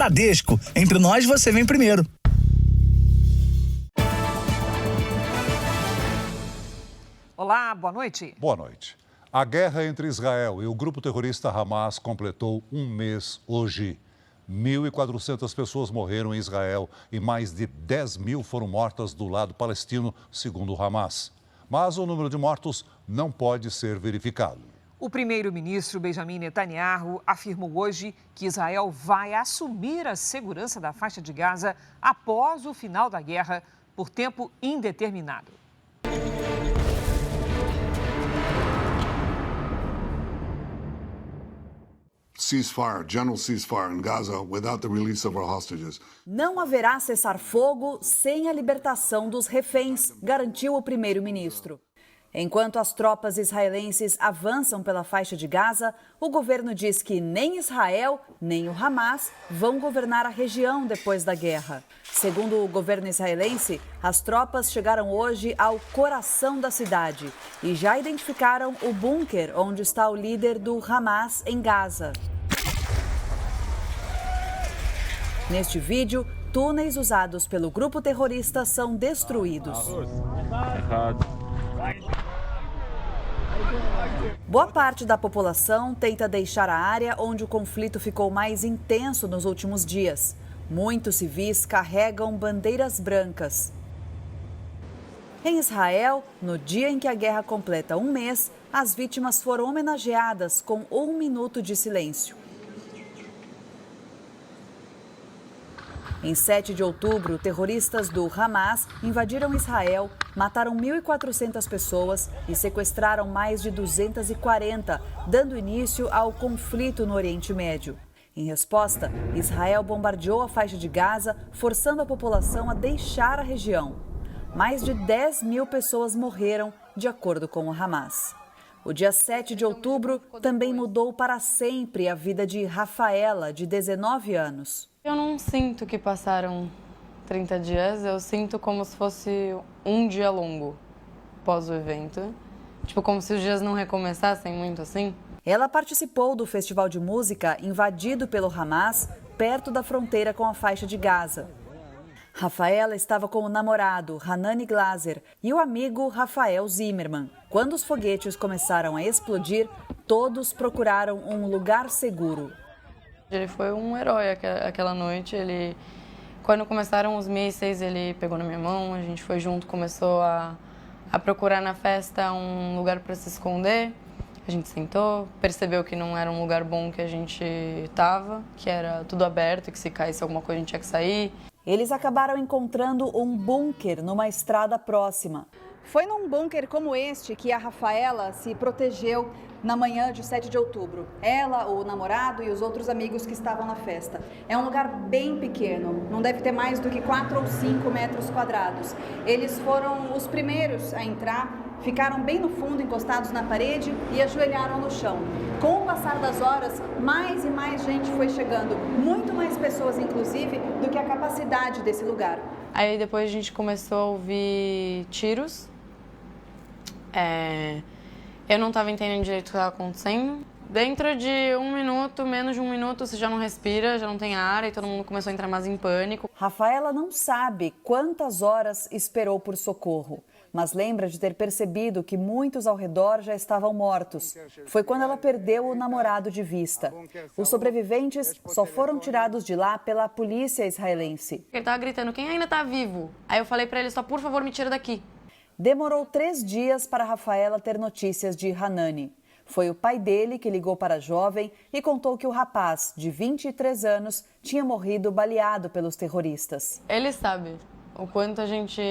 Bradesco. Entre nós, você vem primeiro. Olá, boa noite. Boa noite. A guerra entre Israel e o grupo terrorista Hamas completou um mês hoje. 1.400 pessoas morreram em Israel e mais de 10 mil foram mortas do lado palestino, segundo o Hamas. Mas o número de mortos não pode ser verificado. O primeiro-ministro Benjamin Netanyahu afirmou hoje que Israel vai assumir a segurança da faixa de Gaza após o final da guerra por tempo indeterminado. General ceasefire in Gaza without the release of our hostages. Não haverá cessar-fogo sem a libertação dos reféns, garantiu o primeiro-ministro. Enquanto as tropas israelenses avançam pela faixa de Gaza, o governo diz que nem Israel nem o Hamas vão governar a região depois da guerra. Segundo o governo israelense, as tropas chegaram hoje ao coração da cidade e já identificaram o bunker onde está o líder do Hamas em Gaza. Neste vídeo, túneis usados pelo grupo terrorista são destruídos. Boa parte da população tenta deixar a área onde o conflito ficou mais intenso nos últimos dias. Muitos civis carregam bandeiras brancas. Em Israel, no dia em que a guerra completa um mês, as vítimas foram homenageadas com 1 minuto de silêncio. Em 7 de outubro, terroristas do Hamas invadiram Israel, mataram 1.400 pessoas e sequestraram mais de 240, dando início ao conflito no Oriente Médio. Em resposta, Israel bombardeou a faixa de Gaza, forçando a população a deixar a região. Mais de 10 mil pessoas morreram, de acordo com o Hamas. O dia 7 de outubro também mudou para sempre a vida de Rafaela, de 19 anos. Eu não sinto que passaram 30 dias, eu sinto como se fosse um dia longo pós o evento. Tipo, como se os dias não recomeçassem muito assim. Ela participou do festival de música invadido pelo Hamas, perto da fronteira com a faixa de Gaza. Rafaela estava com o namorado, Hanani Glaser, e o amigo Rafael Zimmerman. Quando os foguetes começaram a explodir, todos procuraram um lugar seguro. Ele foi um herói aquela noite. Quando começaram os mísseis, ele pegou na minha mão, a gente foi junto, começou a procurar na festa um lugar para se esconder. A gente sentou, percebeu que não era um lugar bom que a gente estava, que era tudo aberto, que se caísse alguma coisa a gente tinha que sair. Eles acabaram encontrando um bunker numa estrada próxima. Foi num bunker como este que a Rafaela se protegeu na manhã de 7 de outubro. Ela, o namorado e os outros amigos que estavam na festa. É um lugar bem pequeno, não deve ter mais do que 4 ou 5 metros quadrados. Eles foram os primeiros a entrar, ficaram bem no fundo, encostados na parede e ajoelharam no chão. Com o passar das horas, mais e mais gente foi chegando, muito mais pessoas, inclusive, do que a capacidade desse lugar. Aí depois a gente começou a ouvir tiros. Eu não estava entendendo direito o que estava acontecendo. Dentro de 1 minuto, menos de 1 minuto, você já não respira, já não tem ar e todo mundo começou a entrar mais em pânico. Rafaela não sabe quantas horas esperou por socorro, mas lembra de ter percebido que muitos ao redor já estavam mortos. Foi quando ela perdeu o namorado de vista. Os sobreviventes só foram tirados de lá pela polícia israelense. Ele estava gritando, quem ainda está vivo? Aí eu falei para ele, só por favor me tira daqui. Demorou 3 dias para Rafaela ter notícias de Hanani. Foi o pai dele que ligou para a jovem e contou que o rapaz, de 23 anos, tinha morrido baleado pelos terroristas. Ele sabe o quanto a gente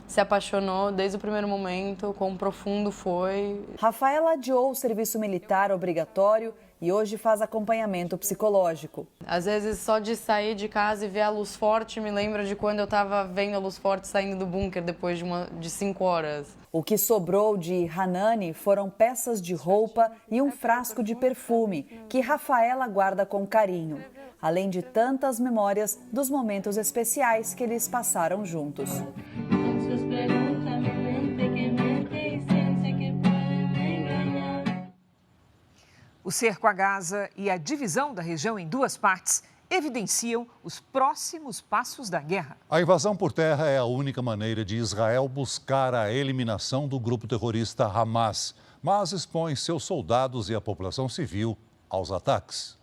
se apaixonou desde o primeiro momento, quão profundo foi. Rafaela adiou o serviço militar obrigatório e hoje faz acompanhamento psicológico. Às vezes, só de sair de casa e ver a luz forte me lembra de quando eu estava vendo a luz forte saindo do bunker depois de 5 horas. O que sobrou de Hanani foram peças de roupa e um frasco de perfume que Rafaela guarda com carinho, além de tantas memórias dos momentos especiais que eles passaram juntos. O cerco a Gaza e a divisão da região em 2 partes evidenciam os próximos passos da guerra. A invasão por terra é a única maneira de Israel buscar a eliminação do grupo terrorista Hamas, mas expõe seus soldados e a população civil aos ataques.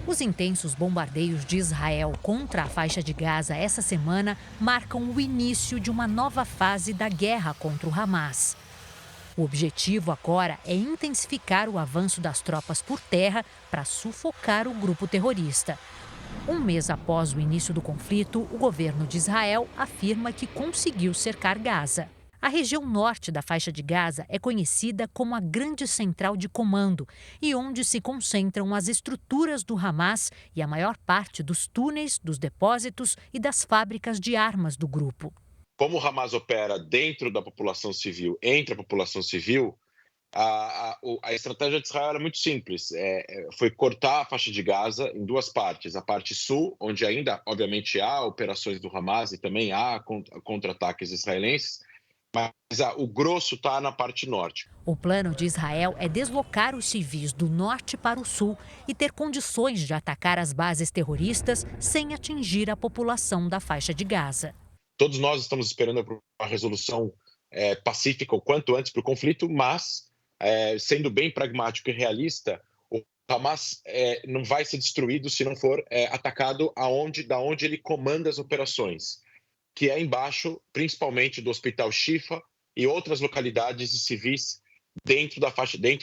Os intensos bombardeios de Israel contra a faixa de Gaza essa semana marcam o início de uma nova fase da guerra contra o Hamas. O objetivo agora é intensificar o avanço das tropas por terra para sufocar o grupo terrorista. Um mês após o início do conflito, o governo de Israel afirma que conseguiu cercar Gaza. A região norte da faixa de Gaza é conhecida como a grande central de comando e onde se concentram as estruturas do Hamas e a maior parte dos túneis, dos depósitos e das fábricas de armas do grupo. Como o Hamas opera dentro da população civil, entre a população civil, a estratégia de Israel era muito simples. Foi cortar a faixa de Gaza em duas partes. A parte sul, onde ainda, obviamente, há operações do Hamas e também há contra-ataques israelenses, mas o grosso está na parte norte. O plano de Israel é deslocar os civis do norte para o sul e ter condições de atacar as bases terroristas sem atingir a população da faixa de Gaza. Todos nós estamos esperando por uma resolução pacífica o quanto antes para o conflito, mas, sendo bem pragmático e realista, o Hamas não vai ser destruído se não for atacado da onde ele comanda as operações, que é embaixo, principalmente do Hospital Shifa e outras localidades de civis dentro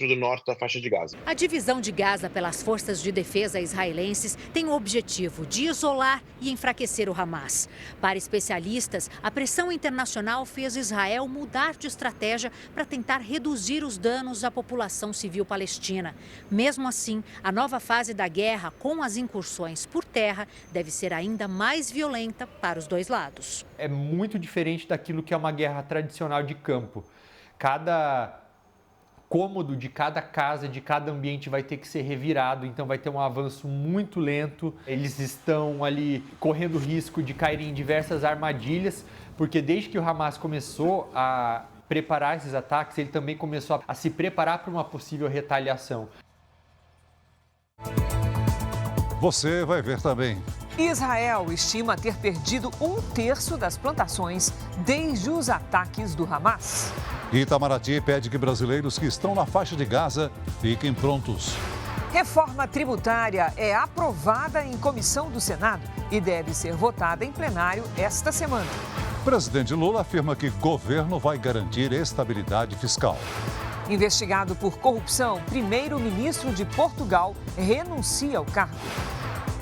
do norte da faixa de Gaza. A divisão de Gaza pelas forças de defesa israelenses tem o objetivo de isolar e enfraquecer o Hamas. Para especialistas, a pressão internacional fez Israel mudar de estratégia para tentar reduzir os danos à população civil palestina. Mesmo assim, a nova fase da guerra, com as incursões por terra, deve ser ainda mais violenta para os dois lados. É muito diferente daquilo que é uma guerra tradicional de campo. Cada cômodo de cada casa, de cada ambiente vai ter que ser revirado, então vai ter um avanço muito lento. Eles estão ali correndo risco de caírem em diversas armadilhas, porque desde que o Hamas começou a preparar esses ataques, ele também começou a se preparar para uma possível retaliação. Você vai ver também. Israel estima ter perdido 1/3 das plantações desde os ataques do Hamas. Itamaraty pede que brasileiros que estão na faixa de Gaza fiquem prontos. Reforma tributária é aprovada em comissão do Senado e deve ser votada em plenário esta semana. Presidente Lula afirma que governo vai garantir estabilidade fiscal. Investigado por corrupção, primeiro-ministro de Portugal renuncia ao cargo.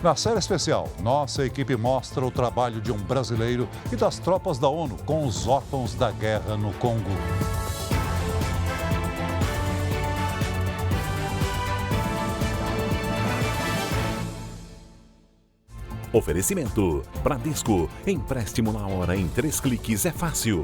Na série especial, nossa equipe mostra o trabalho de um brasileiro e das tropas da ONU com os órfãos da guerra no Congo. Oferecimento: Bradesco. Empréstimo na hora em 3 cliques é fácil.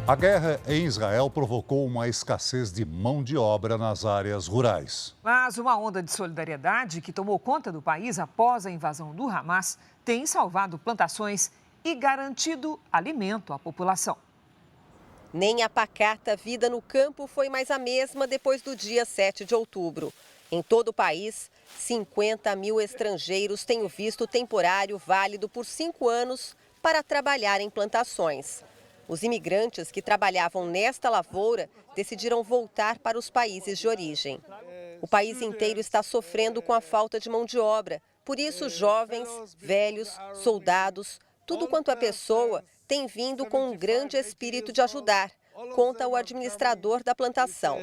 A guerra em Israel provocou uma escassez de mão de obra nas áreas rurais. Mas uma onda de solidariedade que tomou conta do país após a invasão do Hamas tem salvado plantações e garantido alimento à população. Nem a pacata vida no campo foi mais a mesma depois do dia 7 de outubro. Em todo o país, 50 mil estrangeiros têm o visto temporário válido por 5 anos para trabalhar em plantações. Os imigrantes que trabalhavam nesta lavoura decidiram voltar para os países de origem. O país inteiro está sofrendo com a falta de mão de obra. Por isso, jovens, velhos, soldados, tudo quanto é pessoa tem vindo com um grande espírito de ajudar, conta o administrador da plantação.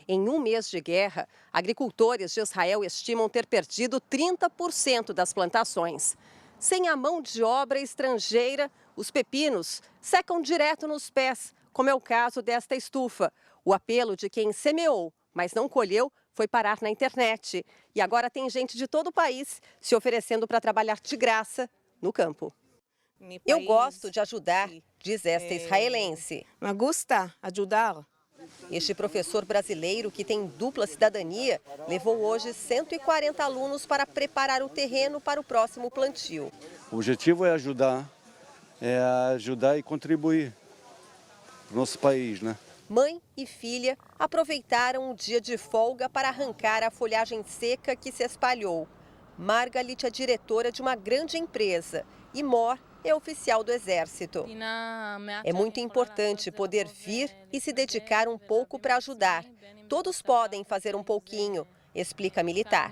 Em um mês de guerra, agricultores de Israel estimam ter perdido 30% das plantações. Sem a mão de obra estrangeira, os pepinos secam direto nos pés, como é o caso desta estufa. O apelo de quem semeou, mas não colheu, foi parar na internet. E agora tem gente de todo o país se oferecendo para trabalhar de graça no campo. Eu gosto de ajudar, diz esta israelense. Me gusta ajudar. Este professor brasileiro, que tem dupla cidadania, levou hoje 140 alunos para preparar o terreno para o próximo plantio. O objetivo é ajudar e contribuir para o nosso país, né? Mãe e filha aproveitaram o dia de folga para arrancar a folhagem seca que se espalhou. Margalit é diretora de uma grande empresa e Mor é oficial do Exército. É muito importante poder vir e se dedicar um pouco para ajudar. Todos podem fazer um pouquinho, explica a militar.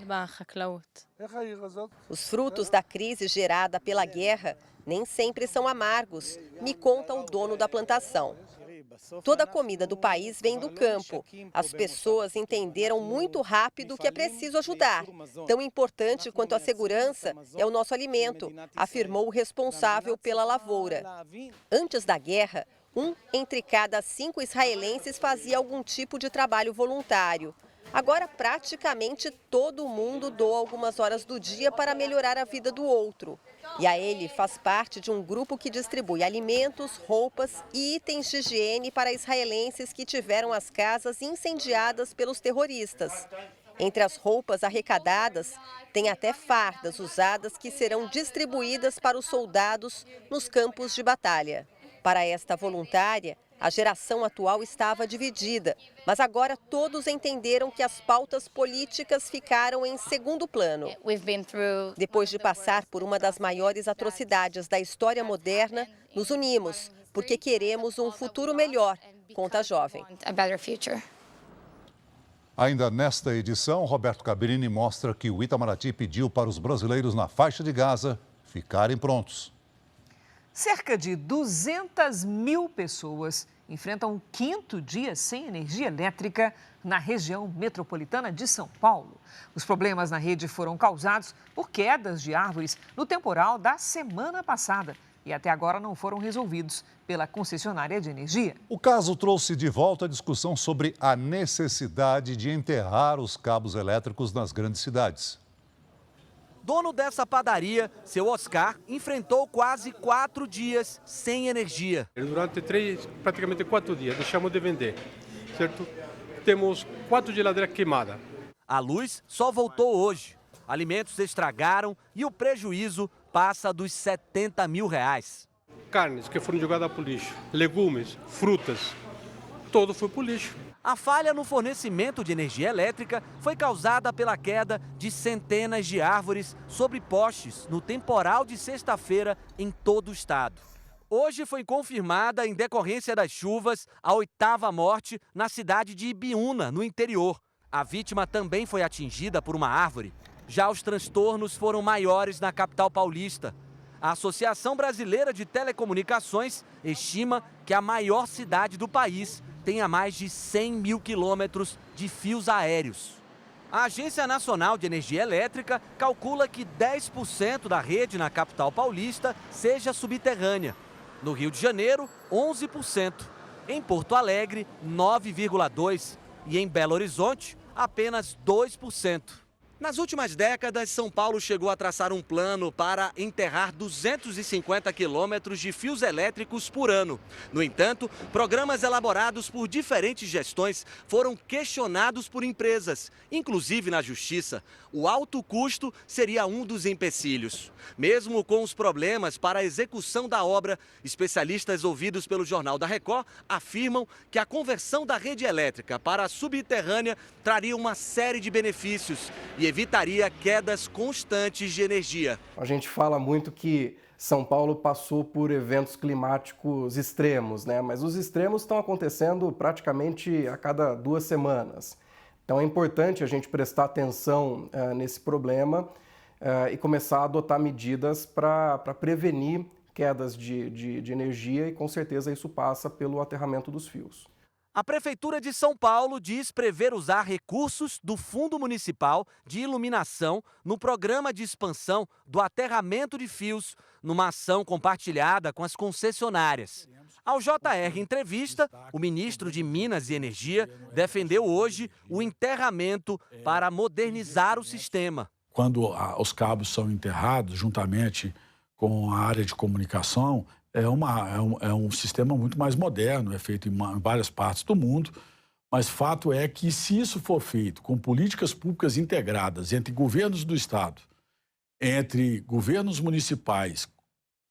Os frutos da crise gerada pela guerra nem sempre são amargos, me conta o dono da plantação. Toda a comida do país vem do campo. As pessoas entenderam muito rápido que é preciso ajudar. Tão importante quanto a segurança é o nosso alimento, afirmou o responsável pela lavoura. Antes da guerra, 1 entre cada 5 israelenses fazia algum tipo de trabalho voluntário. Agora, praticamente todo mundo doa algumas horas do dia para melhorar a vida do outro. E a ele faz parte de um grupo que distribui alimentos, roupas e itens de higiene para israelenses que tiveram as casas incendiadas pelos terroristas. Entre as roupas arrecadadas, tem até fardas usadas que serão distribuídas para os soldados nos campos de batalha. Para esta voluntária, a geração atual estava dividida, mas agora todos entenderam que as pautas políticas ficaram em segundo plano. Depois de passar por uma das maiores atrocidades da história moderna, nos unimos, porque queremos um futuro melhor, conta a jovem. Ainda nesta edição, Roberto Cabrini mostra que o Itamaraty pediu para os brasileiros na faixa de Gaza ficarem prontos. Cerca de 200 mil pessoas enfrentam o 5º dia sem energia elétrica na região metropolitana de São Paulo. Os problemas na rede foram causados por quedas de árvores no temporal da semana passada e até agora não foram resolvidos pela concessionária de energia. O caso trouxe de volta a discussão sobre a necessidade de enterrar os cabos elétricos nas grandes cidades. Dono dessa padaria, seu Oscar, enfrentou quase 4 dias sem energia. Durante praticamente 4 dias, deixamos de vender, certo? Temos 4 geladeiras queimadas. A luz só voltou hoje. Alimentos estragaram e o prejuízo passa dos R$70 mil. Carnes que foram jogadas para o lixo, legumes, frutas, tudo foi para o lixo. A falha no fornecimento de energia elétrica foi causada pela queda de centenas de árvores sobre postes no temporal de sexta-feira em todo o estado. Hoje foi confirmada, em decorrência das chuvas, a 8ª morte na cidade de Ibiúna, no interior. A vítima também foi atingida por uma árvore. Já os transtornos foram maiores na capital paulista. A Associação Brasileira de Telecomunicações estima que a maior cidade do país tenha mais de 100 mil quilômetros de fios aéreos. A Agência Nacional de Energia Elétrica calcula que 10% da rede na capital paulista seja subterrânea. No Rio de Janeiro, 11%. Em Porto Alegre, 9,2%. E em Belo Horizonte, apenas 2%. Nas últimas décadas, São Paulo chegou a traçar um plano para enterrar 250 quilômetros de fios elétricos por ano. No entanto, programas elaborados por diferentes gestões foram questionados por empresas, inclusive na Justiça. O alto custo seria um dos empecilhos. Mesmo com os problemas para a execução da obra, especialistas ouvidos pelo Jornal da Record afirmam que a conversão da rede elétrica para a subterrânea traria uma série de benefícios e evitaria quedas constantes de energia. A gente fala muito que São Paulo passou por eventos climáticos extremos, né? Mas os extremos estão acontecendo praticamente a cada 2 semanas. Então é importante a gente prestar atenção nesse problema e começar a adotar medidas para prevenir quedas de energia e com certeza isso passa pelo aterramento dos fios. A Prefeitura de São Paulo diz prever usar recursos do Fundo Municipal de Iluminação no programa de expansão do aterramento de fios, numa ação compartilhada com as concessionárias. Ao JR Entrevista, o ministro de Minas e Energia defendeu hoje o enterramento para modernizar o sistema. Quando os cabos são enterrados juntamente com a área de comunicação, é um sistema muito mais moderno, é feito em várias partes do mundo, mas fato é que se isso for feito com políticas públicas integradas entre governos do Estado, entre governos municipais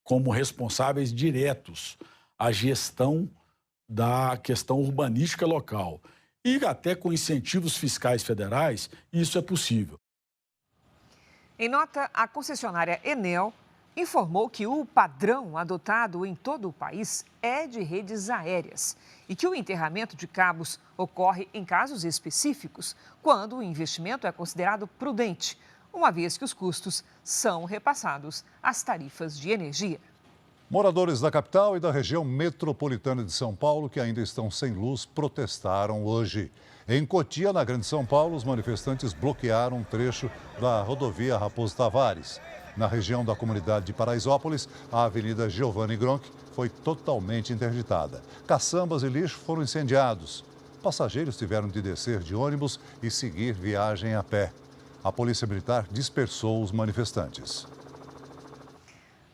como responsáveis diretos à gestão da questão urbanística local. E até com incentivos fiscais federais, isso é possível. Em nota, a concessionária Enel informou que o padrão adotado em todo o país é de redes aéreas e que o enterramento de cabos ocorre em casos específicos, quando o investimento é considerado prudente, uma vez que os custos são repassados às tarifas de energia. Moradores da capital e da região metropolitana de São Paulo, que ainda estão sem luz, protestaram hoje. Em Cotia, na Grande São Paulo, os manifestantes bloquearam um trecho da rodovia Raposo Tavares. Na região da comunidade de Paraisópolis, a Avenida Giovanni Gronchi foi totalmente interditada. Caçambas e lixo foram incendiados. Passageiros tiveram de descer de ônibus e seguir viagem a pé. A Polícia Militar dispersou os manifestantes.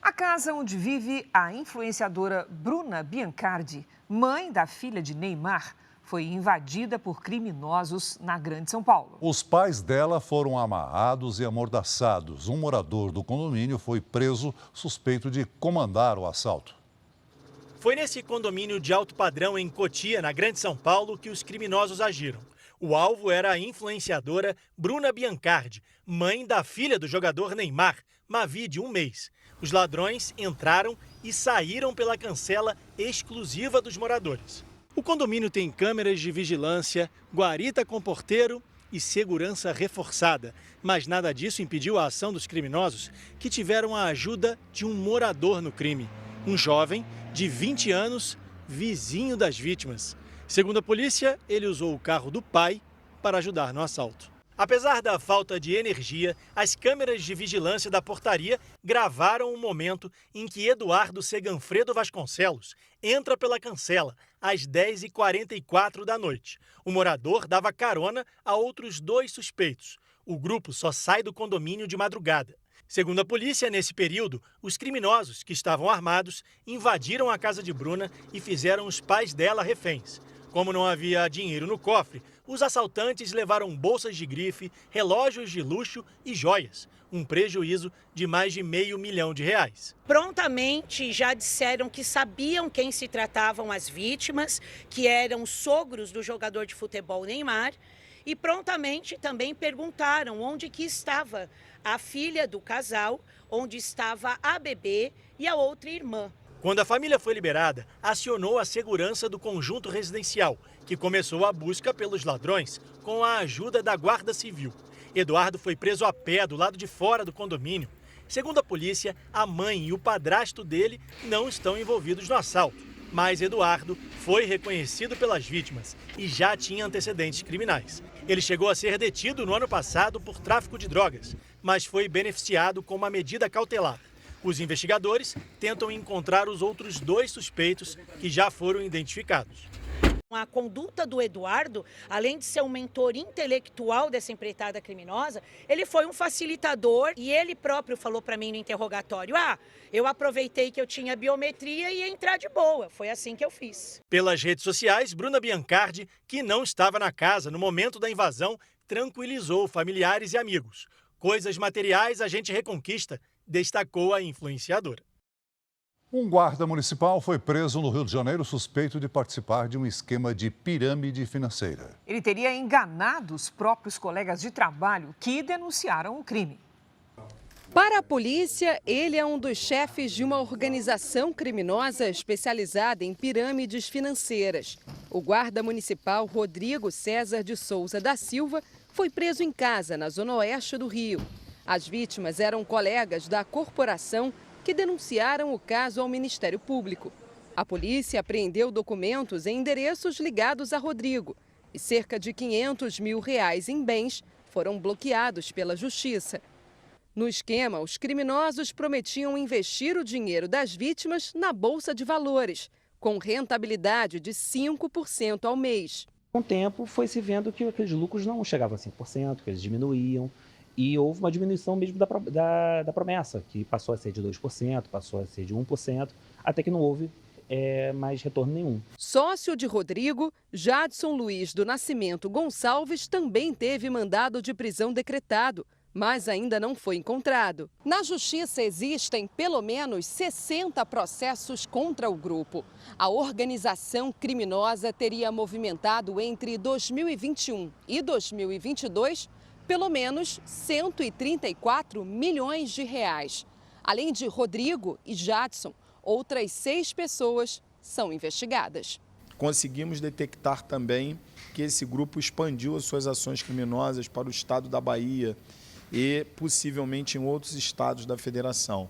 A casa onde vive a influenciadora Bruna Biancardi, mãe da filha de Neymar, foi invadida por criminosos na Grande São Paulo. Os pais dela foram amarrados e amordaçados. Um morador do condomínio foi preso suspeito de comandar o assalto. Foi nesse condomínio de alto padrão em Cotia, na Grande São Paulo, que os criminosos agiram. O alvo era a influenciadora Bruna Biancardi, mãe da filha do jogador Neymar, Mavi, de 1 mês. Os ladrões entraram e saíram pela cancela exclusiva dos moradores. O condomínio tem câmeras de vigilância, guarita com porteiro e segurança reforçada. Mas nada disso impediu a ação dos criminosos, que tiveram a ajuda de um morador no crime. Um jovem de 20 anos, vizinho das vítimas. Segundo a polícia, ele usou o carro do pai para ajudar no assalto. Apesar da falta de energia, as câmeras de vigilância da portaria gravaram o momento em que Eduardo Seganfredo Vasconcelos entra pela cancela às 10h44 da noite. O morador dava carona a outros 2 suspeitos. O grupo só sai do condomínio de madrugada. Segundo a polícia, nesse período, os criminosos, que estavam armados, invadiram a casa de Bruna e fizeram os pais dela reféns. Como não havia dinheiro no cofre, os assaltantes levaram bolsas de grife, relógios de luxo e joias. Um prejuízo de mais de R$500 milhão. Prontamente já disseram que sabiam quem se tratavam as vítimas, que eram sogros do jogador de futebol Neymar, e prontamente também perguntaram onde que estava a filha do casal, onde estava a bebê e a outra irmã. Quando a família foi liberada, acionou a segurança do conjunto residencial, que começou a busca pelos ladrões com a ajuda da Guarda Civil. Eduardo foi preso a pé do lado de fora do condomínio. Segundo a polícia, a mãe e o padrasto dele não estão envolvidos no assalto, mas Eduardo foi reconhecido pelas vítimas e já tinha antecedentes criminais. Ele chegou a ser detido no ano passado por tráfico de drogas, mas foi beneficiado com uma medida cautelar. Os investigadores tentam encontrar os outros 2 suspeitos que já foram identificados. A conduta do Eduardo, além de ser um mentor intelectual dessa empreitada criminosa, ele foi um facilitador e ele próprio falou para mim no interrogatório: eu aproveitei que eu tinha biometria e ia entrar de boa. Foi assim que eu fiz. Pelas redes sociais, Bruna Biancardi, que não estava na casa no momento da invasão, tranquilizou familiares e amigos. Coisas materiais a gente reconquista, destacou a influenciadora. Um guarda municipal foi preso no Rio de Janeiro suspeito de participar de um esquema de pirâmide financeira. Ele teria enganado os próprios colegas de trabalho que denunciaram o crime. Para a polícia, ele é um dos chefes de uma organização criminosa especializada em pirâmides financeiras. O guarda municipal Rodrigo César de Souza da Silva foi preso em casa, na zona oeste do Rio. As vítimas eram colegas da corporação que denunciaram o caso ao Ministério Público. A polícia apreendeu documentos em endereços ligados a Rodrigo e cerca de R$500 mil em bens foram bloqueados pela Justiça. No esquema, os criminosos prometiam investir o dinheiro das vítimas na Bolsa de Valores, com rentabilidade de 5% ao mês. Com o tempo, foi se vendo que aqueles lucros não chegavam a 5%, que eles diminuíam. E houve uma diminuição mesmo da promessa, que passou a ser de 2%, passou a ser de 1%, até que não houve mais retorno nenhum. Sócio de Rodrigo, Jadson Luiz do Nascimento Gonçalves também teve mandado de prisão decretado mas ainda não foi encontrado. Na justiça existem pelo menos 60 processos contra o grupo. A organização criminosa teria movimentado entre 2021 e 2022 pelo menos 134 milhões de reais. Além de Rodrigo e Jadson, outras 6 pessoas são investigadas. Conseguimos detectar também que esse grupo expandiu as suas ações criminosas para o estado da Bahia e possivelmente em outros estados da federação.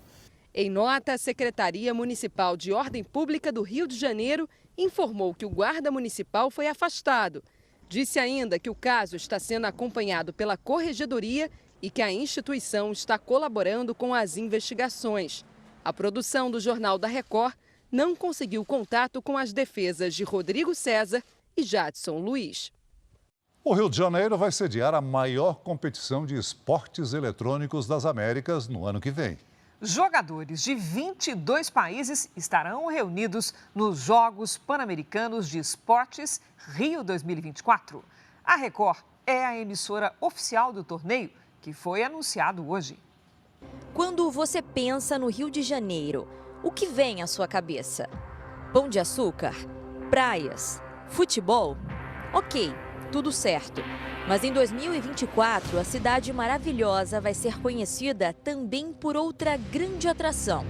Em nota, a Secretaria Municipal de Ordem Pública do Rio de Janeiro informou que o guarda municipal foi afastado. Disse ainda que o caso está sendo acompanhado pela Corregedoria e que a instituição está colaborando com as investigações. A produção do Jornal da Record não conseguiu contato com as defesas de Rodrigo César e Jadson Luiz. O Rio de Janeiro vai sediar a maior competição de esportes eletrônicos das Américas no ano que vem. Jogadores de 22 países estarão reunidos nos Jogos Pan-Americanos de Esportes Rio 2024. A Record é a emissora oficial do torneio, que foi anunciado hoje. Quando você pensa no Rio de Janeiro, o que vem à sua cabeça? Pão de açúcar? Praias? Futebol? Ok, tudo certo. Mas em 2024, a cidade maravilhosa vai ser conhecida também por outra grande atração.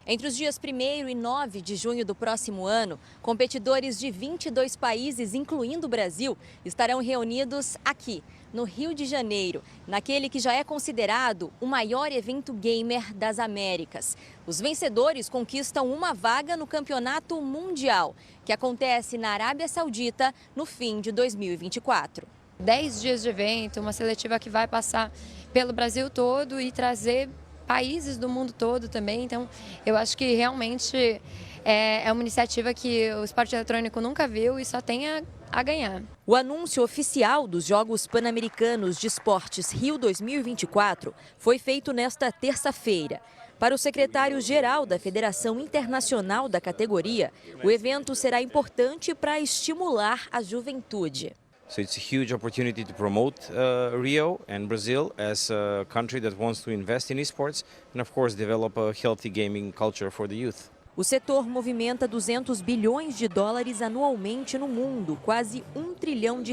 Entre os dias 1º e 9 de junho do próximo ano, competidores de 22 países, incluindo o Brasil, estarão reunidos aqui, no Rio de Janeiro, naquele que já é considerado o maior evento gamer das Américas. Os vencedores conquistam uma vaga no Campeonato Mundial, que acontece na Arábia Saudita no fim de 2024. 10 dias de evento, uma seletiva que vai passar pelo Brasil todo e trazer países do mundo todo também. Então, eu acho que realmente é uma iniciativa que o esporte eletrônico nunca viu e só tem a ganhar. O anúncio oficial dos Jogos Pan-Americanos de Esportes Rio 2024 foi feito nesta terça-feira. Para o secretário-geral da Federação Internacional da categoria, o evento será importante para estimular a juventude. So it's a huge opportunity to promote Rio and Brazil as a country that wants to invest in esports and, of course, develop a healthy gaming culture for the youth. O setor movimenta 200 bilhões de dólares anualmente no mundo, quase R$1 trilhão,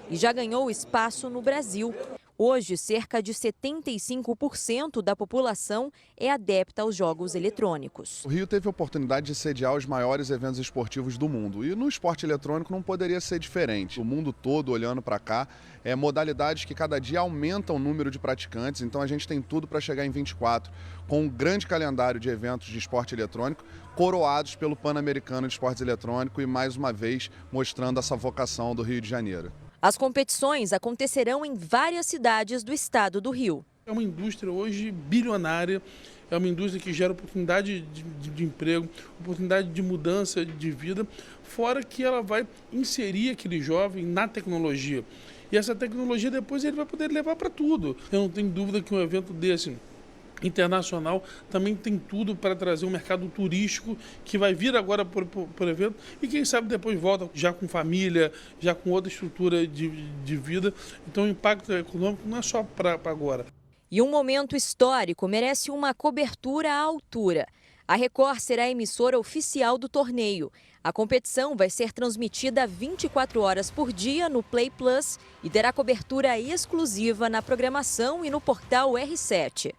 e já ganhou espaço no Brasil. Hoje, cerca de 75% da população é adepta aos jogos eletrônicos. O Rio teve a oportunidade de sediar os maiores eventos esportivos do mundo. E no esporte eletrônico não poderia ser diferente. O mundo todo olhando para cá, modalidades que cada dia aumentam o número de praticantes. Então a gente tem tudo para chegar em 24, com um grande calendário de eventos de esporte eletrônico, coroados pelo Pan-Americano de Esportes Eletrônicos e mais uma vez mostrando essa vocação do Rio de Janeiro. As competições acontecerão em várias cidades do estado do Rio. É uma indústria hoje bilionária, é uma indústria que gera oportunidade de emprego, oportunidade de mudança de vida, fora que ela vai inserir aquele jovem na tecnologia. E essa tecnologia depois ele vai poder levar para tudo. Eu não tenho dúvida que um evento desse internacional também tem tudo para trazer um mercado turístico que vai vir agora por evento e quem sabe depois volta já com família, já com outra estrutura de vida. Então o impacto econômico não é só para agora. E um momento histórico merece uma cobertura à altura. A Record será a emissora oficial do torneio. A competição vai ser transmitida 24 horas por dia no Play Plus e terá cobertura exclusiva na programação e no portal R7.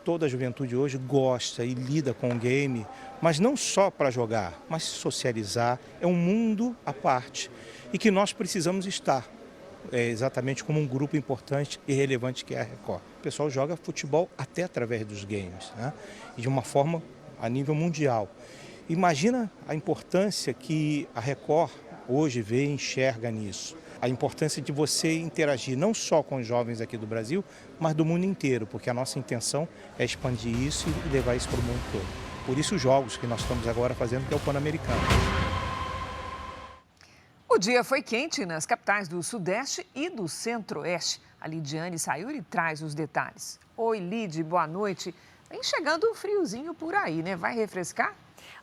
Toda a juventude hoje gosta e lida com o game, mas não só para jogar, mas socializar. É um mundo à parte e que nós precisamos estar, exatamente como um grupo importante e relevante que é a Record. O pessoal joga futebol até através dos games, né? E de uma forma a nível mundial. Imagina a importância que a Record hoje vê e enxerga nisso. A importância de você interagir não só com os jovens aqui do Brasil, mas do mundo inteiro, porque a nossa intenção é expandir isso e levar isso para o mundo todo. Por isso os jogos que nós estamos agora fazendo, que é o Pan-Americano. O dia foi quente nas capitais do Sudeste e do Centro-Oeste. A Lidiane Sayuri traz os detalhes. Oi, Lid, boa noite. Vem chegando um friozinho por aí, né? Vai refrescar?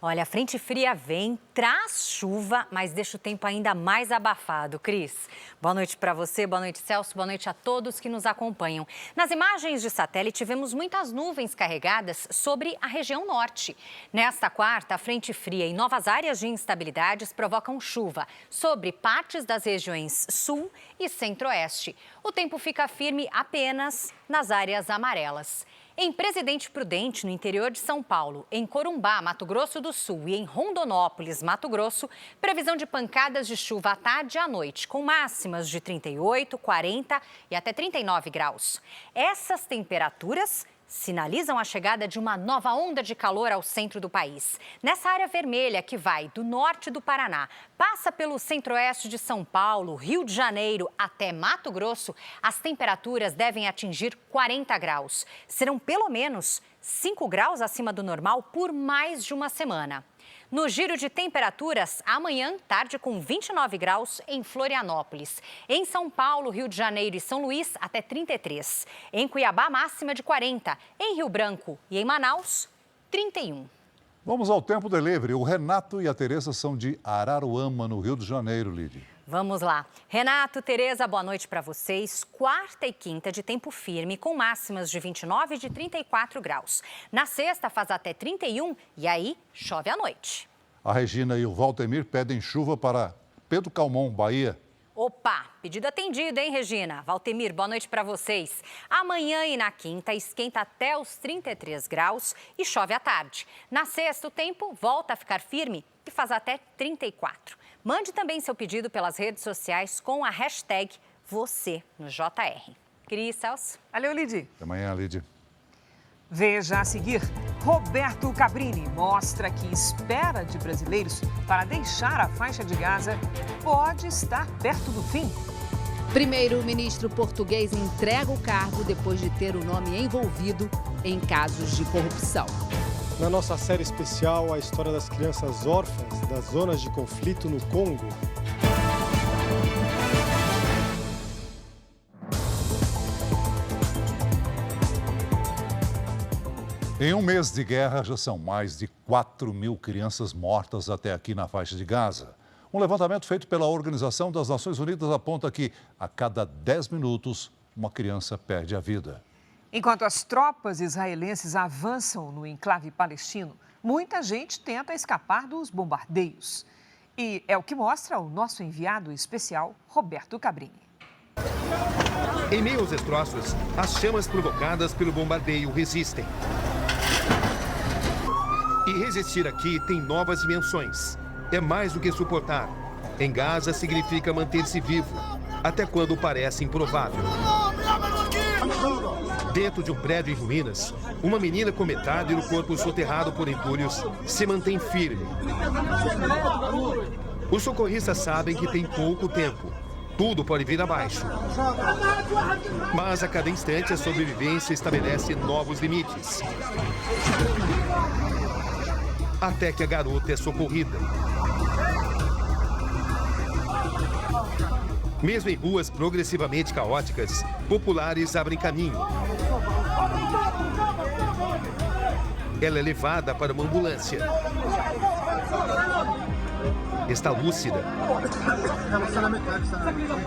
Olha, a frente fria vem, traz chuva, mas deixa o tempo ainda mais abafado. Cris, boa noite para você, boa noite, Celso, boa noite a todos que nos acompanham. Nas imagens de satélite, vemos muitas nuvens carregadas sobre a região norte. Nesta quarta, a frente fria e novas áreas de instabilidades provocam chuva sobre partes das regiões sul e centro-oeste. O tempo fica firme apenas nas áreas amarelas. Em Presidente Prudente, no interior de São Paulo, em Corumbá, Mato Grosso do Sul e em Rondonópolis, Mato Grosso, previsão de pancadas de chuva à tarde e à noite, com máximas de 38, 40 e até 39 graus. Essas temperaturas sinalizam a chegada de uma nova onda de calor ao centro do país. Nessa área vermelha que vai do norte do Paraná, passa pelo centro-oeste de São Paulo, Rio de Janeiro até Mato Grosso, as temperaturas devem atingir 40 graus. Serão pelo menos 5 graus acima do normal por mais de uma semana. No giro de temperaturas, amanhã, tarde com 29 graus em Florianópolis. Em São Paulo, Rio de Janeiro e São Luís, até 33. Em Cuiabá, máxima de 40. Em Rio Branco e em Manaus, 31. Vamos ao Tempo Delivery. O Renato e a Tereza são de Araruama, no Rio de Janeiro, Lidy. Vamos lá. Renato, Tereza, boa noite para vocês. Quarta e quinta de tempo firme, com máximas de 29 e de 34 graus. Na sexta faz até 31 e aí chove à noite. A Regina e o Valtemir pedem chuva para Pedro Calmon, Bahia. Opa, pedido atendido, hein, Regina? Valtemir, boa noite para vocês. Amanhã e na quinta esquenta até os 33 graus e chove à tarde. Na sexta, o tempo volta a ficar firme e faz até 34. Mande também seu pedido pelas redes sociais com a hashtag #VocêNoJR. Cris, Celso. Valeu, Lidy. Até amanhã, Lidy. Veja a seguir, Roberto Cabrini mostra que espera de brasileiros para deixar a faixa de Gaza pode estar perto do fim. Primeiro-ministro português entrega o cargo depois de ter o nome envolvido em casos de corrupção. Na nossa série especial, a história das crianças órfãs das zonas de conflito no Congo. Em um mês de guerra, já são mais de 4.000 crianças mortas até aqui na faixa de Gaza. Um levantamento feito pela Organização das Nações Unidas aponta que a cada 10 minutos, uma criança perde a vida. Enquanto as tropas israelenses avançam no enclave palestino, muita gente tenta escapar dos bombardeios. E é o que mostra o nosso enviado especial, Roberto Cabrini. Em meio aos destroços, as chamas provocadas pelo bombardeio resistem. E resistir aqui tem novas dimensões. É mais do que suportar. Em Gaza significa manter-se vivo, até quando parece improvável. Dentro de um prédio em ruínas, uma menina com metade do corpo soterrado por entulhos se mantém firme. Os socorristas sabem que tem pouco tempo. Tudo pode vir abaixo. Mas a cada instante a sobrevivência estabelece novos limites. Até que a garota é socorrida. Mesmo em ruas progressivamente caóticas, populares abrem caminho. Ela é levada para uma ambulância. Está lúcida,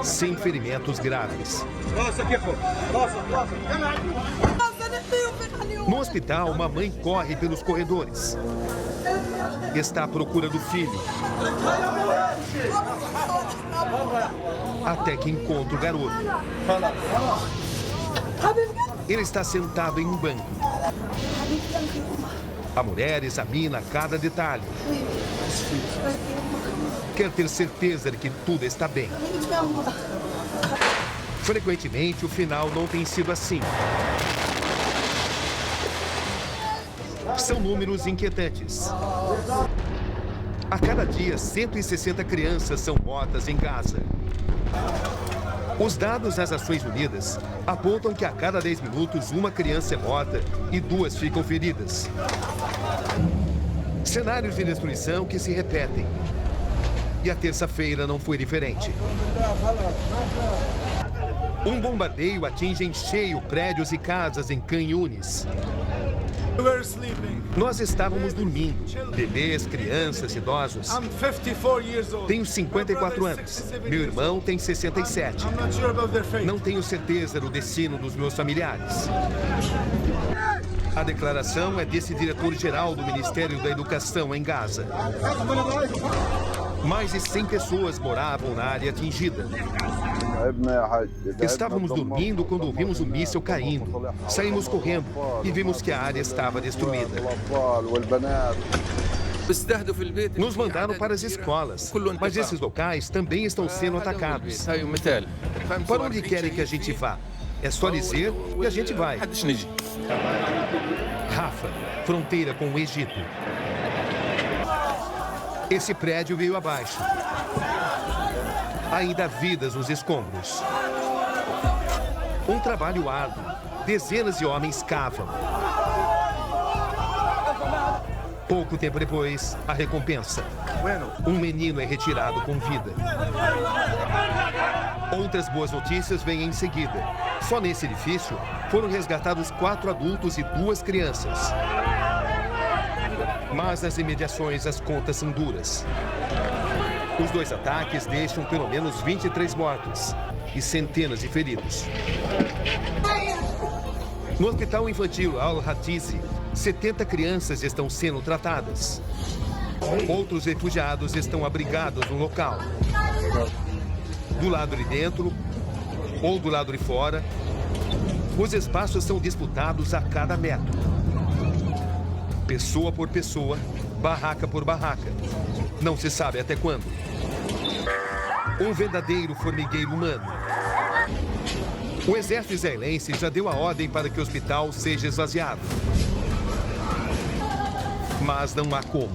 sem ferimentos graves. No hospital, uma mãe corre pelos corredores. Está à procura do filho. Até que encontra o garoto. Ele está sentado em um banco. A mulher examina cada detalhe. Quer ter certeza de que tudo está bem. Frequentemente, o final não tem sido assim. São números inquietantes. A cada dia, 160 crianças são mortas em Gaza. Os dados das Nações Unidas apontam que a cada 10 minutos, uma criança é morta e 2 ficam feridas. Cenários de destruição que se repetem. E a terça-feira não foi diferente. Um bombardeio atinge em cheio prédios e casas em Khan Yunis. Nós estávamos dormindo. Bebês, crianças, idosos. Tenho 54 anos. Meu irmão tem 67. Não tenho certeza do destino dos meus familiares. A declaração é desse diretor-geral do Ministério da Educação em Gaza. Mais de 100 pessoas moravam na área atingida. Estávamos dormindo quando ouvimos o míssil caindo. Saímos correndo e vimos que a área estava destruída. Nos mandaram para as escolas, mas esses locais também estão sendo atacados. Para onde querem que a gente vá? É só dizer e a gente vai. Rafa, fronteira com o Egito. Esse prédio veio abaixo. Ainda há vidas nos escombros. Um trabalho árduo. Dezenas de homens cavam. Pouco tempo depois, a recompensa. Um menino é retirado com vida. Outras boas notícias vêm em seguida. Só nesse edifício foram resgatados 4 adultos e 2 crianças. Mas nas imediações as contas são duras. Os 2 ataques deixam pelo menos 23 mortos e centenas de feridos. No Hospital Infantil Al-Hatizi, 70 crianças estão sendo tratadas. Outros refugiados estão abrigados no local. Do lado de dentro ou do lado de fora, os espaços são disputados a cada metro. Pessoa por pessoa, barraca por barraca. Não se sabe até quando. Um verdadeiro formigueiro humano. O exército israelense já deu a ordem para que o hospital seja esvaziado. Mas não há como.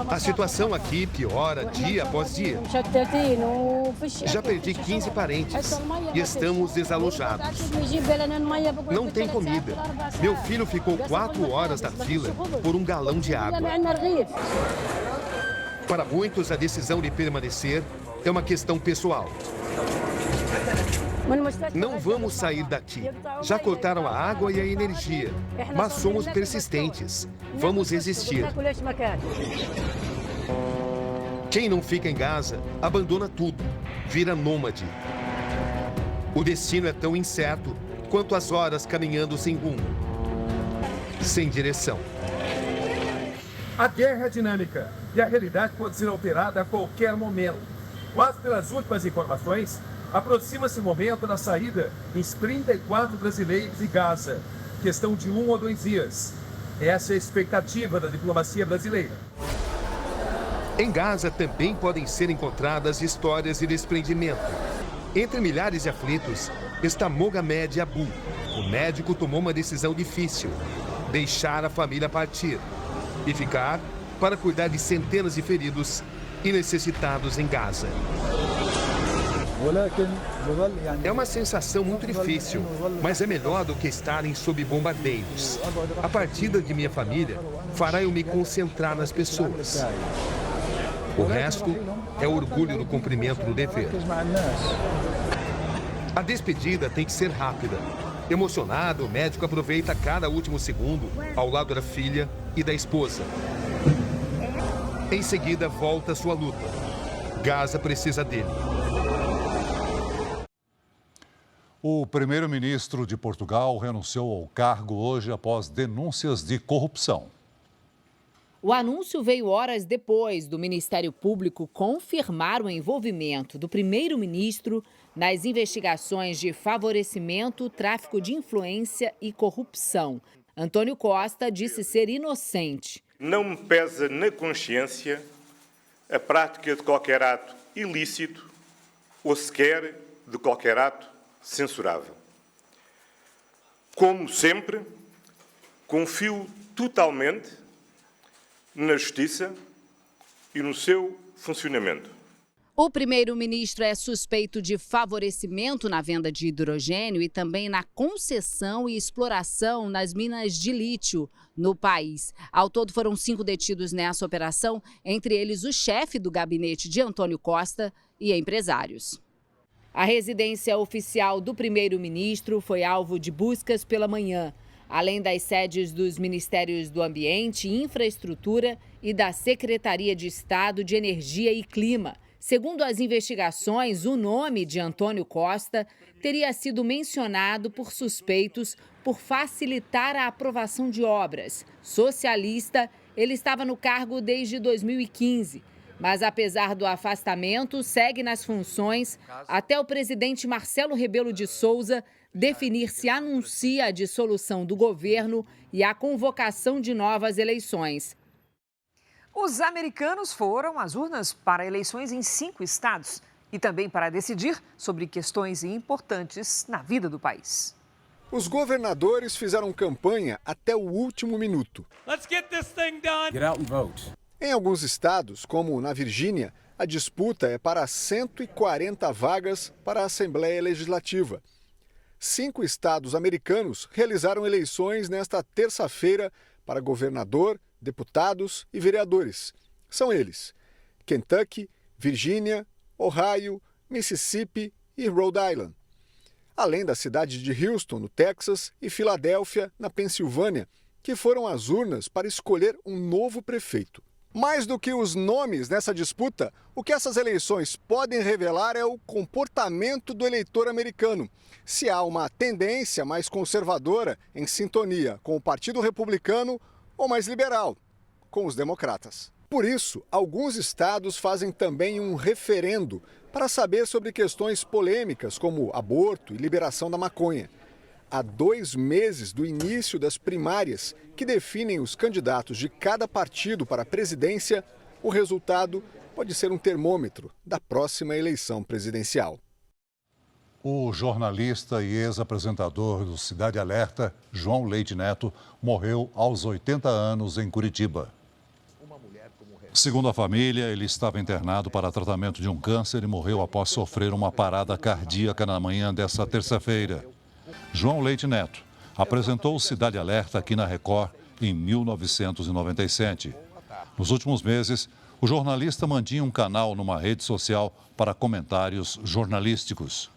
A situação aqui piora dia após dia. Já perdi 15 parentes e estamos desalojados. Não tem comida. Meu filho ficou 4 horas na fila por um galão de água. Para muitos, a decisão de permanecer é uma questão pessoal. Não vamos sair daqui. Já cortaram a água e a energia, mas somos persistentes. Vamos resistir. Quem não fica em Gaza, abandona tudo, vira nômade. O destino é tão incerto quanto as horas caminhando sem rumo, sem direção. A guerra é dinâmica e a realidade pode ser alterada a qualquer momento. Mas, pelas últimas informações, aproxima-se o momento da saída dos 34 brasileiros de Gaza. Questão de 1 ou 2 dias. Essa é a expectativa da diplomacia brasileira. Em Gaza também podem ser encontradas histórias de desprendimento. Entre milhares de aflitos está Mohamed Abu. O médico tomou uma decisão difícil: deixar a família partir e ficar para cuidar de centenas de feridos e necessitados em Gaza. É uma sensação muito difícil, mas é melhor do que estarem sob bombardeios. A partida de minha família fará eu me concentrar nas pessoas. O resto é orgulho do cumprimento do dever. A despedida tem que ser rápida. Emocionado, o médico aproveita cada último segundo ao lado da filha e da esposa. Em seguida, volta à sua luta. Gaza precisa dele. O primeiro-ministro de Portugal renunciou ao cargo hoje após denúncias de corrupção. O anúncio veio horas depois do Ministério Público confirmar o envolvimento do primeiro-ministro nas investigações de favorecimento, tráfico de influência e corrupção. Antônio Costa disse ser inocente. Não me pesa na consciência a prática de qualquer ato ilícito ou sequer de qualquer ato censurável. Como sempre, confio totalmente na justiça e no seu funcionamento. O primeiro-ministro é suspeito de favorecimento na venda de hidrogênio e também na concessão e exploração nas minas de lítio no país. Ao todo, foram 5 detidos nessa operação, entre eles o chefe do gabinete de Antônio Costa e empresários. A residência oficial do primeiro-ministro foi alvo de buscas pela manhã, além das sedes dos Ministérios do Ambiente e Infraestrutura e da Secretaria de Estado de Energia e Clima. Segundo as investigações, o nome de Antônio Costa teria sido mencionado por suspeitos por facilitar a aprovação de obras. Socialista, ele estava no cargo desde 2015. Mas, apesar do afastamento, segue nas funções até o presidente Marcelo Rebelo de Souza definir se anuncia a dissolução do governo e a convocação de novas eleições. Os americanos foram às urnas para eleições em 5 estados e também para decidir sobre questões importantes na vida do país. Os governadores fizeram campanha até o último minuto. Let's get this thing done. Get out and vote. Em alguns estados, como na Virgínia, a disputa é para 140 vagas para a Assembleia Legislativa. 5 estados americanos realizaram eleições nesta terça-feira para governador, deputados e vereadores. São eles: Kentucky, Virgínia, Ohio, Mississippi e Rhode Island. Além da cidade de Houston, no Texas, e Filadélfia, na Pensilvânia, que foram às urnas para escolher um novo prefeito. Mais do que os nomes nessa disputa, o que essas eleições podem revelar é o comportamento do eleitor americano. Se há uma tendência mais conservadora em sintonia com o Partido Republicano ou mais liberal com os democratas. Por isso, alguns estados fazem também um referendo para saber sobre questões polêmicas como aborto e liberação da maconha. Há 2 meses do início das primárias que definem os candidatos de cada partido para a presidência, o resultado pode ser um termômetro da próxima eleição presidencial. O jornalista e ex-apresentador do Cidade Alerta, João Leite Neto, morreu aos 80 anos em Curitiba. Segundo a família, ele estava internado para tratamento de um câncer e morreu após sofrer uma parada cardíaca na manhã desta terça-feira. João Leite Neto apresentou o Cidade Alerta aqui na Record em 1997. Nos últimos meses, o jornalista mantinha um canal numa rede social para comentários jornalísticos.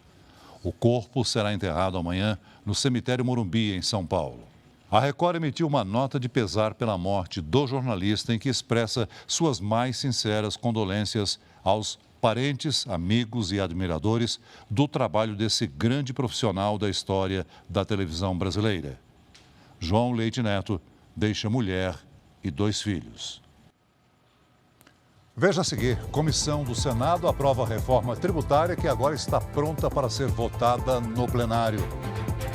O corpo será enterrado amanhã no cemitério Morumbi, em São Paulo. A Record emitiu uma nota de pesar pela morte do jornalista em que expressa suas mais sinceras condolências aos parentes, amigos e admiradores do trabalho desse grande profissional da história da televisão brasileira. João Leite Neto deixa mulher e 2 filhos. Veja a seguir, Comissão do Senado aprova a reforma tributária que agora está pronta para ser votada no plenário.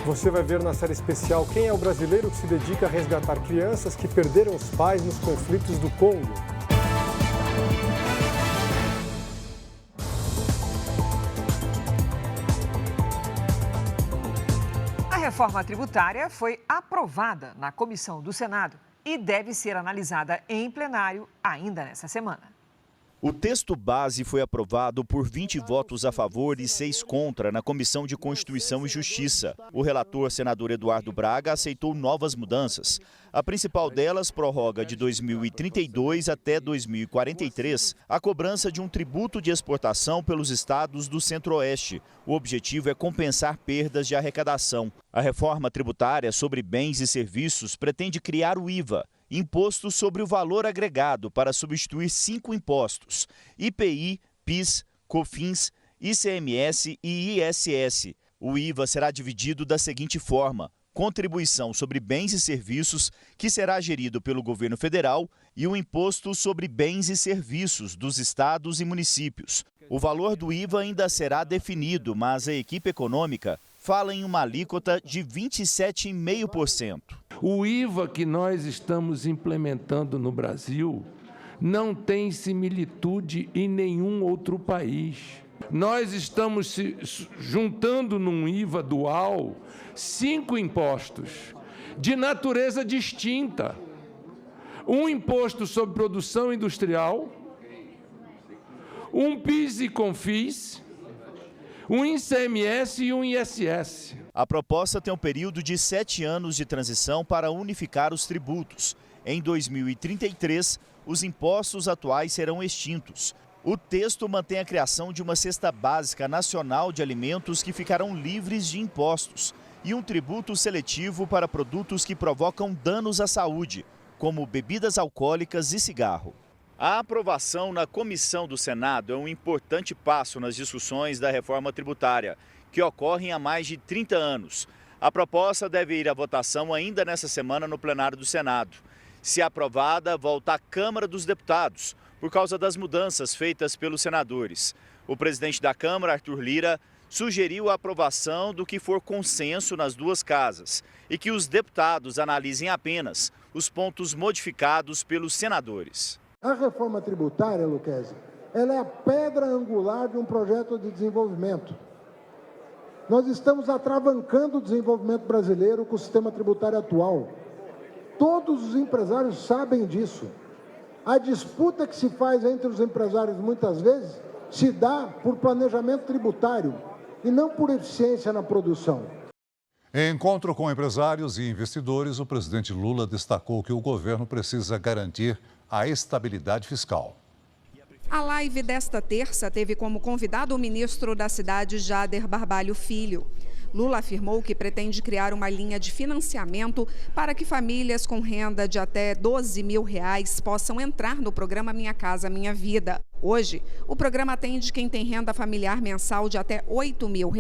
Você vai ver na série especial quem é o brasileiro que se dedica a resgatar crianças que perderam os pais nos conflitos do Congo. A reforma tributária foi aprovada na Comissão do Senado e deve ser analisada em plenário ainda nessa semana. O texto base foi aprovado por 20 votos a favor e 6 contra na Comissão de Constituição e Justiça. O relator, senador Eduardo Braga, aceitou novas mudanças. A principal delas prorroga de 2032 até 2043 a cobrança de um tributo de exportação pelos estados do Centro-Oeste. O objetivo é compensar perdas de arrecadação. A reforma tributária sobre bens e serviços pretende criar o IVA, Imposto sobre o Valor Agregado, para substituir 5 impostos: IPI, PIS, COFINS, ICMS e ISS. O IVA será dividido da seguinte forma: contribuição sobre bens e serviços, que será gerido pelo governo federal, e o imposto sobre bens e serviços dos estados e municípios. O valor do IVA ainda será definido, mas a equipe econômica fala em uma alíquota de 27,5%. O IVA que nós estamos implementando no Brasil não tem similitude em nenhum outro país. Nós estamos juntando num IVA dual 5 impostos de natureza distinta. Um imposto sobre produção industrial, um PIS e COFINS, um ICMS e um ISS. A proposta tem um período de 7 anos de transição para unificar os tributos. Em 2033, os impostos atuais serão extintos. O texto mantém a criação de uma cesta básica nacional de alimentos que ficarão livres de impostos e um tributo seletivo para produtos que provocam danos à saúde, como bebidas alcoólicas e cigarro. A aprovação na comissão do Senado é um importante passo nas discussões da reforma tributária, que ocorrem há mais de 30 anos. A proposta deve ir à votação ainda nesta semana no plenário do Senado. Se aprovada, volta à Câmara dos Deputados, por causa das mudanças feitas pelos senadores. O presidente da Câmara, Arthur Lira, sugeriu a aprovação do que for consenso nas duas casas e que os deputados analisem apenas os pontos modificados pelos senadores. A reforma tributária, Luquezzi, ela é a pedra angular de um projeto de desenvolvimento. Nós estamos atravancando o desenvolvimento brasileiro com o sistema tributário atual. Todos os empresários sabem disso. A disputa que se faz entre os empresários, muitas vezes, se dá por planejamento tributário e não por eficiência na produção. Em encontro com empresários e investidores, o presidente Lula destacou que o governo precisa garantir a estabilidade fiscal. A live desta terça teve como convidado o ministro da Cidade, Jader Barbalho Filho. Lula afirmou que pretende criar uma linha de financiamento para que famílias com renda de até R$12 mil possam entrar no programa Minha Casa Minha Vida. Hoje, o programa atende quem tem renda familiar mensal de até R$8 mil.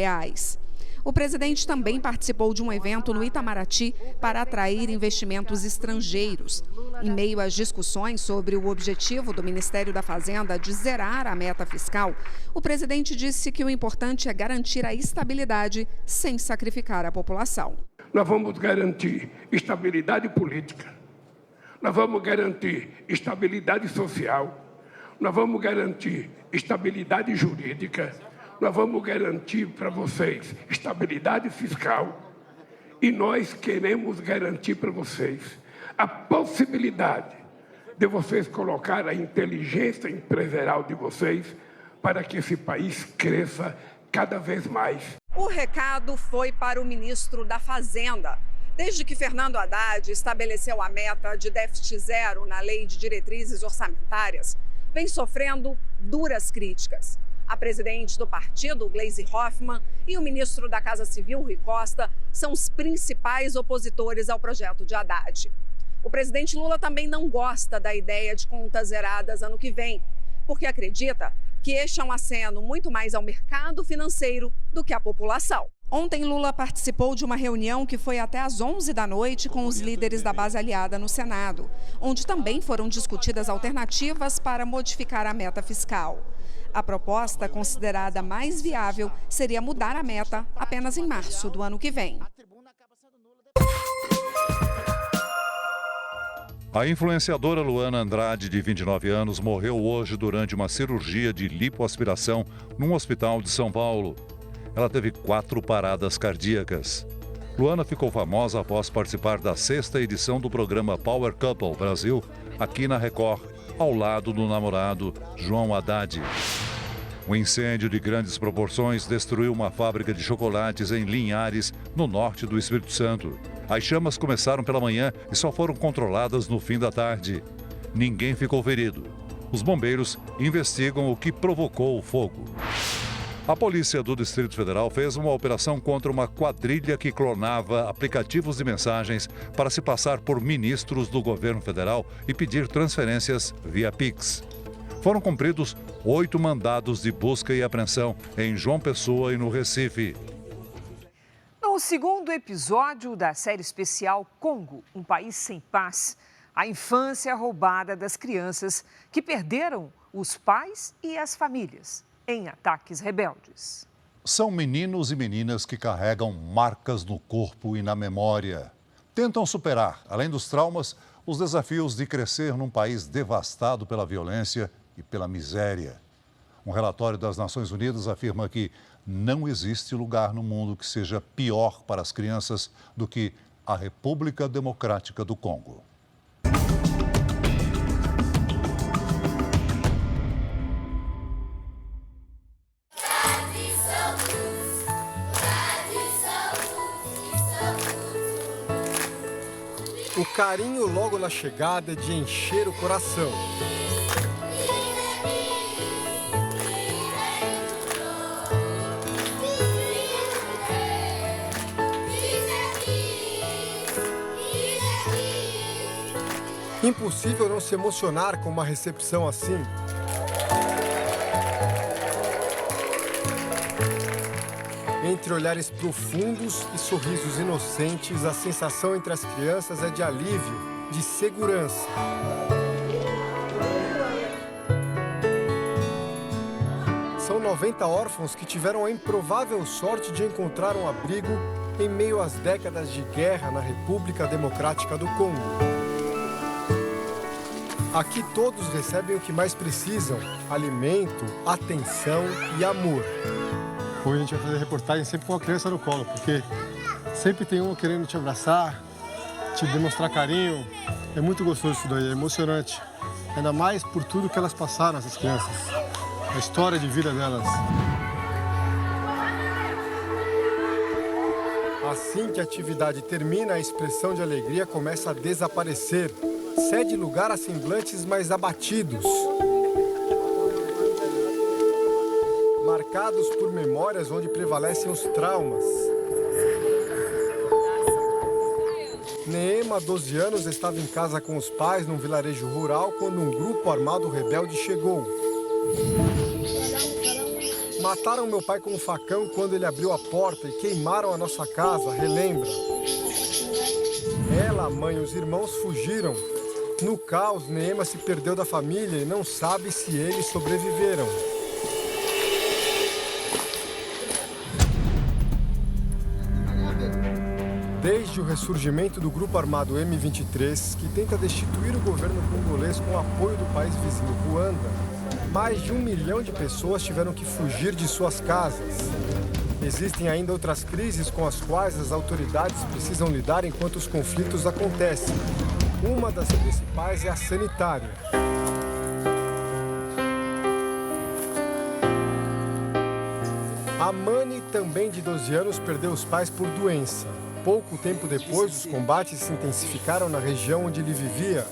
O presidente também participou de um evento no Itamaraty para atrair investimentos estrangeiros. Em meio às discussões sobre o objetivo do Ministério da Fazenda de zerar a meta fiscal, o presidente disse que o importante é garantir a estabilidade sem sacrificar a população. Nós vamos garantir estabilidade política, nós vamos garantir estabilidade social, nós vamos garantir estabilidade jurídica, nós vamos garantir para vocês estabilidade fiscal e nós queremos garantir para vocês a possibilidade de vocês colocar a inteligência empresarial de vocês para que esse país cresça cada vez mais. O recado foi para o ministro da Fazenda. Desde que Fernando Haddad estabeleceu a meta de déficit zero na Lei de Diretrizes Orçamentárias, vem sofrendo duras críticas. A presidente do partido, Gleisi Hoffmann, e o ministro da Casa Civil, Rui Costa, são os principais opositores ao projeto de Haddad. O presidente Lula também não gosta da ideia de contas zeradas ano que vem, porque acredita que este é um aceno muito mais ao mercado financeiro do que à população. Ontem, Lula participou de uma reunião que foi até às 11 da noite com os líderes da base aliada no Senado, onde também foram discutidas alternativas para modificar a meta fiscal. A proposta considerada mais viável seria mudar a meta apenas em março do ano que vem. A influenciadora Luana Andrade, de 29 anos, morreu hoje durante uma cirurgia de lipoaspiração num hospital de São Paulo. Ela teve 4 paradas cardíacas. Luana ficou famosa após participar da 6ª edição do programa Power Couple Brasil, aqui na Record, ao lado do namorado João Haddad. Um incêndio de grandes proporções destruiu uma fábrica de chocolates em Linhares, no norte do Espírito Santo. As chamas começaram pela manhã e só foram controladas no fim da tarde. Ninguém ficou ferido. Os bombeiros investigam o que provocou o fogo. A polícia do Distrito Federal fez uma operação contra uma quadrilha que clonava aplicativos de mensagens para se passar por ministros do governo federal e pedir transferências via Pix. Foram cumpridos 8 mandados de busca e apreensão em João Pessoa e no Recife. No segundo episódio da série especial Congo, um país sem paz, a infância roubada das crianças que perderam os pais e as famílias em ataques rebeldes. São meninos e meninas que carregam marcas no corpo e na memória. Tentam superar, além dos traumas, os desafios de crescer num país devastado pela violência e pela miséria. Um relatório das Nações Unidas afirma que não existe lugar no mundo que seja pior para as crianças do que a República Democrática do Congo. O carinho logo na chegada é de encher o coração. Impossível não se emocionar com uma recepção assim. Entre olhares profundos e sorrisos inocentes, a sensação entre as crianças é de alívio, de segurança. São 90 órfãos que tiveram a improvável sorte de encontrar um abrigo em meio às décadas de guerra na República Democrática do Congo. Aqui todos recebem o que mais precisam: alimento, atenção e amor. Hoje a gente vai fazer reportagem sempre com a criança no colo, porque sempre tem um querendo te abraçar, te demonstrar carinho. É muito gostoso isso daí, é emocionante. Ainda mais por tudo que elas passaram, essas crianças. A história de vida delas. Assim que a atividade termina, a expressão de alegria começa a desaparecer. Cede lugar a semblantes mais abatidos. Marcados por memórias onde prevalecem os traumas. Neema, 12 anos, estava em casa com os pais num vilarejo rural quando um grupo armado rebelde chegou. Mataram meu pai com um facão quando ele abriu a porta e queimaram a nossa casa, relembra. Ela, a mãe e os irmãos fugiram. No caos, Neema se perdeu da família e não sabe se eles sobreviveram. Desde o ressurgimento do grupo armado M23, que tenta destituir o governo congolês com o apoio do país vizinho Ruanda, mais de 1 milhão de pessoas tiveram que fugir de suas casas. Existem ainda outras crises com as quais as autoridades precisam lidar enquanto os conflitos acontecem. Uma das principais é a sanitária. A Mani, também de 12 anos, perdeu os pais por doença. Pouco tempo depois, os combates se intensificaram na região onde ele vivia.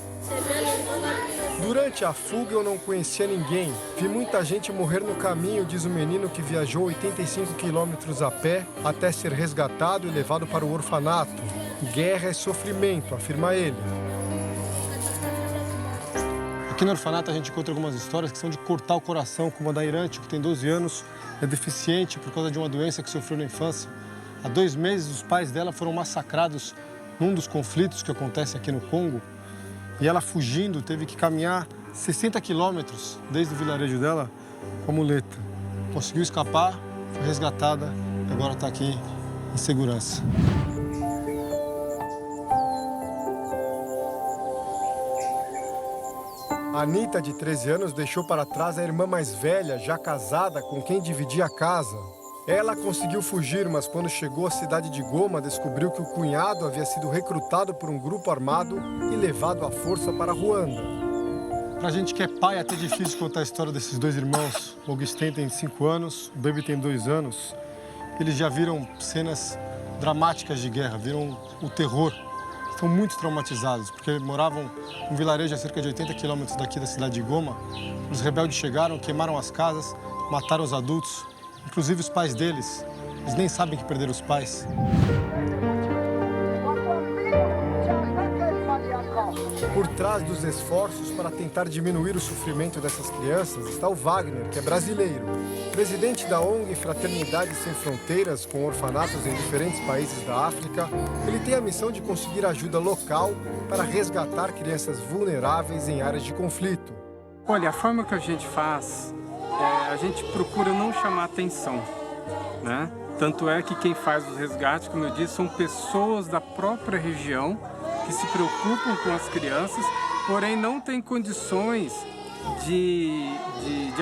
Durante a fuga, eu não conhecia ninguém. Vi muita gente morrer no caminho, diz o menino que viajou 85 quilômetros a pé até ser resgatado e levado para o orfanato. Guerra é sofrimento, afirma ele. Aqui no orfanato a gente encontra algumas histórias que são de cortar o coração, como a da Irante, que tem 12 anos, é deficiente por causa de uma doença que sofreu na infância. Há 2 meses, os pais dela foram massacrados num dos conflitos que acontece aqui no Congo. E ela, fugindo, teve que caminhar 60 quilômetros desde o vilarejo dela com a muleta. Conseguiu escapar, foi resgatada e agora está aqui em segurança. A Anitta, de 13 anos, deixou para trás a irmã mais velha, já casada, com quem dividia a casa. Ela conseguiu fugir, mas quando chegou à cidade de Goma, descobriu que o cunhado havia sido recrutado por um grupo armado e levado à força para Ruanda. Pra gente que é pai, é até difícil contar a história desses 2 irmãos. O Augustin tem 5 anos, o Baby tem 2 anos. Eles já viram cenas dramáticas de guerra, viram o terror. Estão muito traumatizados, porque moravam num vilarejo a cerca de 80 quilômetros daqui da cidade de Goma. Os rebeldes chegaram, queimaram as casas, mataram os adultos. Inclusive os pais deles, eles nem sabem que perderam os pais. Por trás dos esforços para tentar diminuir o sofrimento dessas crianças está o Wagner, que é brasileiro. Presidente da ONG Fraternidade Sem Fronteiras, com orfanatos em diferentes países da África, ele tem a missão de conseguir ajuda local para resgatar crianças vulneráveis em áreas de conflito. Olha, a forma que a gente faz, a gente procura não chamar atenção, né? Tanto é que quem faz os resgates, como eu disse, são pessoas da própria região que se preocupam com as crianças, porém não têm condições de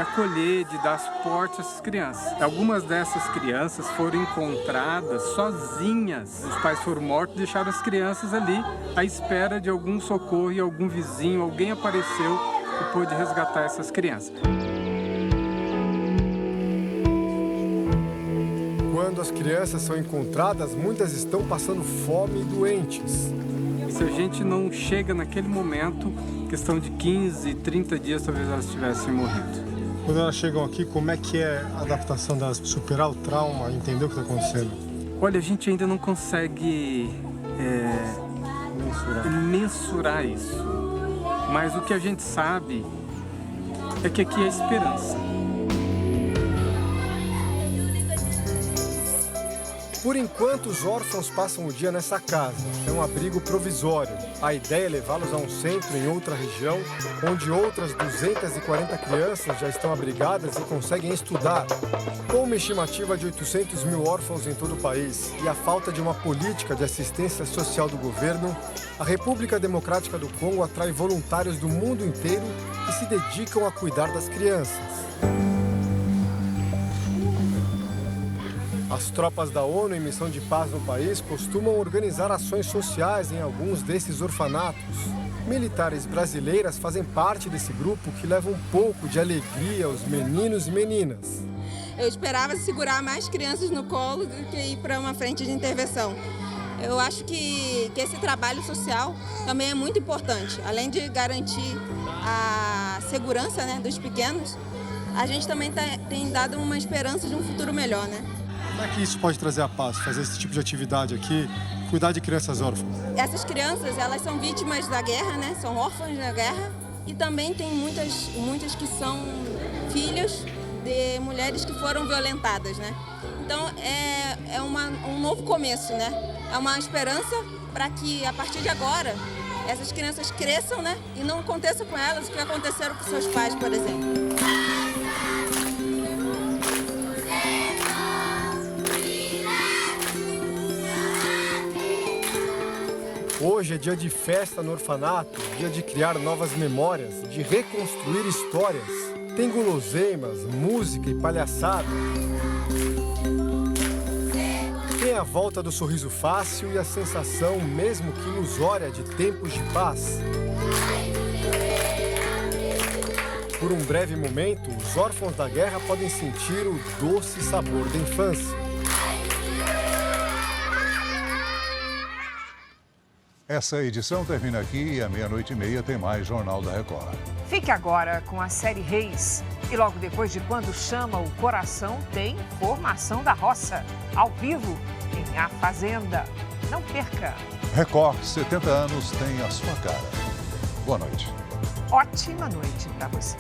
acolher, de dar suporte a essas crianças. Algumas dessas crianças foram encontradas sozinhas. Os pais foram mortos e deixaram as crianças ali à espera de algum socorro e algum vizinho, alguém apareceu e pôde resgatar essas crianças. Quando as crianças são encontradas, muitas estão passando fome e doentes. Se a gente não chega naquele momento, questão de 15, 30 dias, talvez elas tivessem morrido. Quando elas chegam aqui, como é que é a adaptação delas? Superar o trauma, entender o que está acontecendo? Olha, a gente ainda não consegue mensurar isso. Mas o que a gente sabe é que aqui é esperança. Por enquanto, os órfãos passam o dia nessa casa. É um abrigo provisório. A ideia é levá-los a um centro em outra região, onde outras 240 crianças já estão abrigadas e conseguem estudar. Com uma estimativa de 800 mil órfãos em todo o país e a falta de uma política de assistência social do governo, a República Democrática do Congo atrai voluntários do mundo inteiro que se dedicam a cuidar das crianças. As tropas da ONU em missão de paz no país costumam organizar ações sociais em alguns desses orfanatos. Militares brasileiras fazem parte desse grupo que leva um pouco de alegria aos meninos e meninas. Eu esperava segurar mais crianças no colo do que ir para uma frente de intervenção. Eu acho que esse trabalho social também é muito importante. Além de garantir a segurança, né, dos pequenos, a gente também tem dado uma esperança de um futuro melhor, né? Como é que isso pode trazer a paz, fazer esse tipo de atividade aqui, cuidar de crianças órfãs? Essas crianças, elas são vítimas da guerra, né? São órfãs da guerra e também tem muitas que são filhas de mulheres que foram violentadas, né? Então é um novo começo, né? É uma esperança para que a partir de agora essas crianças cresçam, né? E não aconteça com elas o que aconteceram com seus pais, por exemplo. Hoje é dia de festa no orfanato, dia de criar novas memórias, de reconstruir histórias. Tem guloseimas, música e palhaçada. Tem a volta do sorriso fácil e a sensação, mesmo que ilusória, de tempos de paz. Por um breve momento, os órfãos da guerra podem sentir o doce sabor da infância. Essa edição termina aqui e à 00:30 tem mais Jornal da Record. Fique agora com a série Reis. E logo depois de Quando Chama o Coração, tem Formação da Roça, ao vivo, em A Fazenda. Não perca! Record, 70 anos, tem a sua cara. Boa noite. Ótima noite para você.